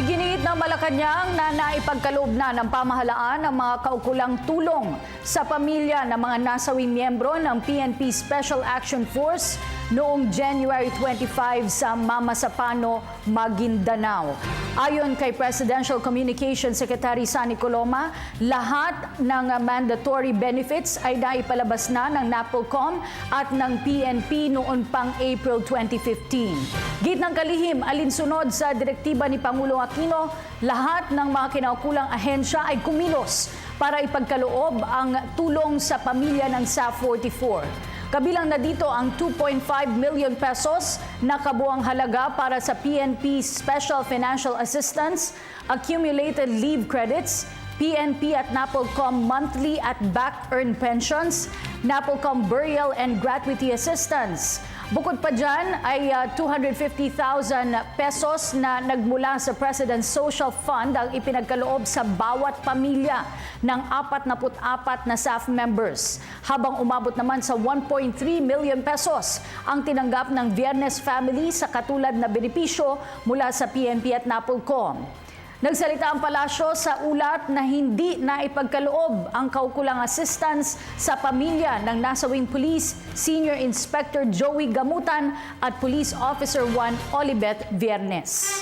Iginiit ng Malacanang na naipagkaloob na ng pamahalaan ang mga kaukulang tulong sa pamilya ng mga nasawing miyembro ng PNP Special Action Force noong January 25 sa Mamasapano, Maguindanao. Ayon kay Presidential Communications Secretary Sunny Coloma, lahat ng mandatory benefits ay naipalabas na ng NAPOLCOM at ng PNP noon pang April 2015. Gitnang kalihim, alinsunod sa direktiba ni Pangulong Aquino, lahat ng mga kinaukulang ahensya ay kumilos para ipagkaloob ang tulong sa pamilya ng SAF 44. Kabilang na dito ang 2.5 million pesos na kabuang halaga para sa PNP Special Financial Assistance, Accumulated Leave Credits, PNP at NAPOLCOM monthly at back-earned pensions, NAPOLCOM burial and gratuity assistance. Bukod pa dyan ay 250,000 pesos na nagmula sa President's Social Fund ang ipinagkaloob sa bawat pamilya ng 44 na SAF members. Habang umabot naman sa 1.3 million pesos ang tinanggap ng Viernes family sa katulad na benepisyo mula sa PNP at NAPOLCOM. Nagsalita ang palasyo sa ulat na hindi naipagkaloob ang kaukulang assistance sa pamilya ng nasawing Police Senior Inspector Joey Gamutan at Police Officer 1 Olibet Viernes.